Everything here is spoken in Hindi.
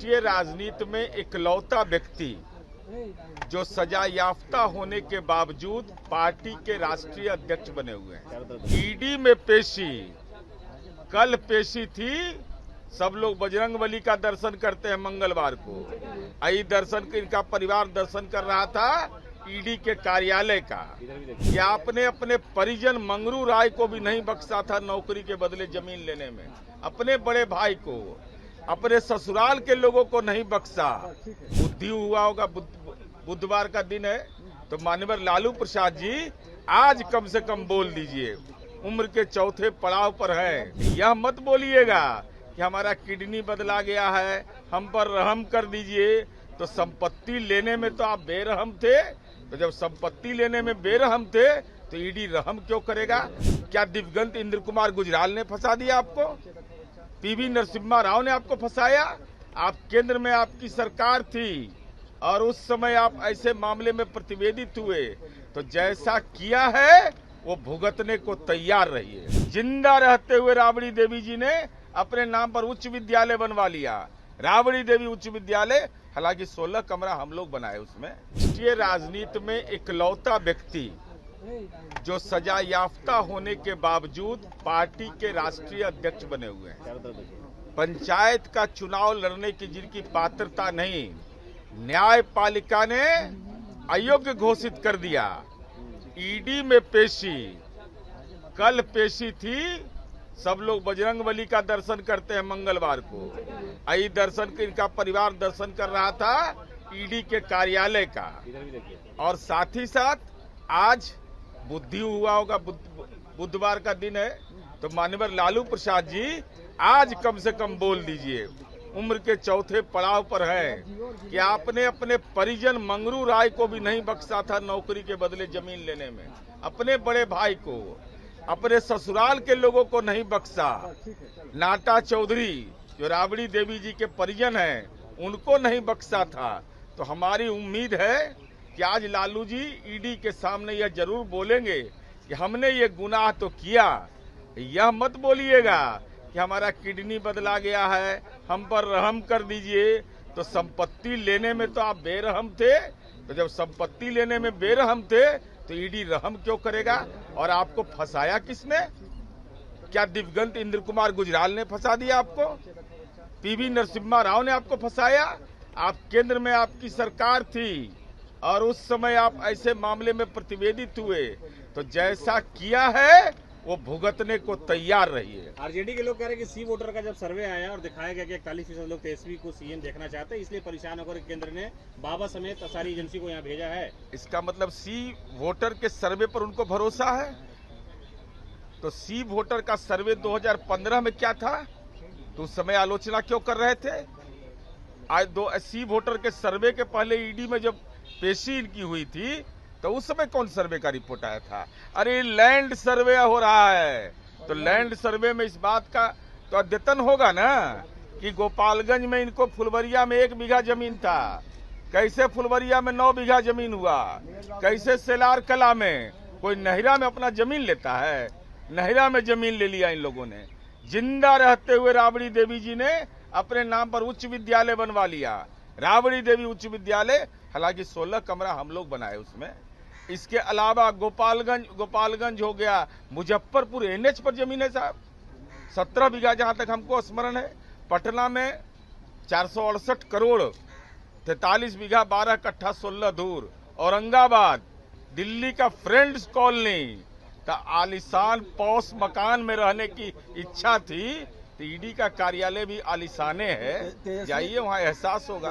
राष्ट्रीय राजनीति में इकलौता व्यक्ति जो सजा याफ्ता होने के बावजूद पार्टी के राष्ट्रीय अध्यक्ष बने हुए हैं। ईडी में पेशी, कल पेशी थी। सब लोग बजरंगबली का दर्शन करते हैं मंगलवार को। आई दर्शन, इनका परिवार दर्शन कर रहा था ईडी के कार्यालय का। कि आपने अपने परिजन मंगरू राय को भी नहीं बख्शा था नौकरी के बदले जमीन लेने में, अपने बड़े भाई को, अपने ससुराल के लोगों को नहीं बख्शा। बुद्धि हुआ होगा, बुधवार का दिन है, तो माननीय लालू प्रसाद जी आज कम से कम बोल दीजिए। उम्र के चौथे पड़ाव पर है, यह मत बोलिएगा कि हमारा किडनी बदला गया है, हम पर रहम कर दीजिए। तो संपत्ति लेने में तो आप बेरहम थे, तो जब संपत्ति लेने में बेरहम थे तो ईडी रहम क्यों करेगा? क्या दिवंगत इंद्र कुमार गुजराल ने फंसा दिया आपको? पीवी नरसिम्हा राव ने आपको फंसाया? आप केंद्र में आपकी सरकार थी और उस समय आप ऐसे मामले में प्रतिवेदित हुए, तो जैसा किया है वो भुगतने को तैयार रहिए। जिंदा रहते हुए राबड़ी देवी जी ने अपने नाम पर उच्च विद्यालय बनवा लिया, राबड़ी देवी उच्च विद्यालय। हालांकि 16 कमरा हम लोग बनाए उसमें। राष्ट्रीय राजनीति में इकलौता व्यक्ति जो सजा याफ्ता होने के बावजूद पार्टी के राष्ट्रीय अध्यक्ष बने हुए हैं। पंचायत का चुनाव लड़ने की जिनकी पात्रता नहीं, न्यायपालिका ने अयोग्य घोषित कर दिया। ईडी में पेशी, कल पेशी थी। सब लोग बजरंगबली का दर्शन करते हैं मंगलवार को। आई दर्शन, इनका परिवार दर्शन कर रहा था ईडी के कार्यालय का। और साथ ही साथ आज बुद्धि हुआ होगा, बुधवार का दिन है, तो माननीय लालू प्रसाद जी आज कम से कम बोल दीजिए। उम्र के चौथे पड़ाव पर है कि आपने अपने परिजन मंगरू राय को भी नहीं बख्शा था नौकरी के बदले जमीन लेने में, अपने बड़े भाई को, अपने ससुराल के लोगों को नहीं बख्शा। नाटा चौधरी जो राबड़ी देवी जी के परिजन हैं, उनको नहीं बख्शा था। तो हमारी उम्मीद है कि आज लालू जी ईडी के सामने यह जरूर बोलेंगे कि हमने ये गुनाह तो किया। यह मत बोलिएगा कि हमारा किडनी बदला गया है, हम पर रहम कर दीजिए। तो संपत्ति लेने में तो आप बेरहम थे, तो जब संपत्ति लेने में बेरहम थे तो ईडी रहम क्यों करेगा? और आपको फंसाया किसने? क्या दिवंगत इंद्र कुमार गुजराल ने फंसा दिया आपको? पीवी नरसिम्हा राव ने आपको फंसाया? आप केंद्र में आपकी सरकार थी और उस समय आप ऐसे मामले में प्रतिवेदित हुए, तो जैसा किया है वो भुगतने को तैयार रहिए। आरजेडी के लोग कह रहे हैं कि सी वोटर का जब सर्वे आया और दिखाया गया कि 41% लोग तेजस्वी को सीएम देखना चाहते हैं, इसलिए परेशान होकर केंद्र ने बाबा समेत सारी एजेंसी को यहाँ भेजा है। इसका मतलब सी वोटर के सर्वे पर उनको भरोसा है? तो सी वोटर का सर्वे 2015 में क्या था, तो उस समय आलोचना क्यों कर रहे थे? आज सी वोटर के सर्वे के पहले ईडी में जब पेशी इनकी हुई थी तो उस समय कौन सर्वे का रिपोर्ट आया था? अरे लैंड सर्वे हो रहा है, तो लैंड सर्वे में इस बात का तो अद्यतन होगा ना कि गोपालगंज में इनको फुलवरिया में 1 बीघा जमीन था, कैसे फुलवरिया में 9 बीघा जमीन हुआ, कैसे सेलार कला में कोई नहिरा में अपना जमीन लेता है? नहिरा में जमीन ले लिया इन लोगों ने। जिंदा रहते हुए राबड़ी देवी जी ने अपने नाम पर उच्च विद्यालय बनवा लिया, राबड़ी देवी उच्च विद्यालय। हालांकि 16 कमरा हम लोग बनाए उसमें। इसके अलावा गोपालगंज हो गया, मुजफ्फरपुर एनएच पर जमीन है साहब 17 बीघा जहां तक हमको स्मरण है। पटना में 468 करोड़ 43 बीघा 12 कट्ठा 16 धूर। औरंगाबाद, दिल्ली का फ्रेंड्स कॉलोनी, तो आलिशान पौस मकान में रहने की इच्छा थी। तो ईडी का कार्यालय भी आलिशाने है, जाइए वहां एहसास होगा।